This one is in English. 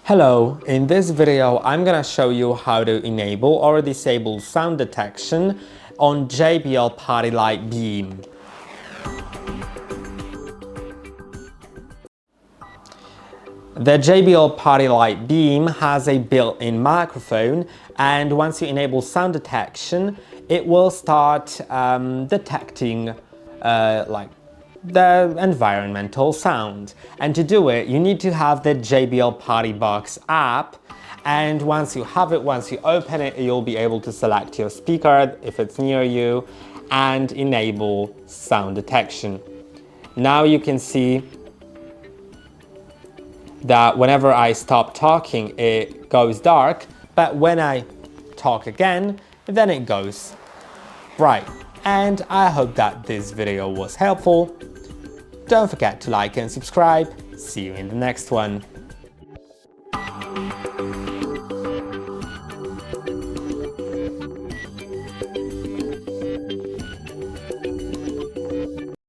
Hello, in this video I'm gonna show you how to enable or disable sound detection on JBL PartyLight Beam. The JBL PartyLight Beam has a built-in microphone, and once you enable sound detection, it will start detecting the environmental sound. And to do it, you need to have the JBL PartyBox app, and once you have it, once you open it, you'll be able to select your speaker if it's near you and enable sound detection. Now you can see that whenever I stop talking, it goes dark, but when I talk again, then it goes bright. And I hope that this video was helpful. Don't forget to like and subscribe. See you in the next one.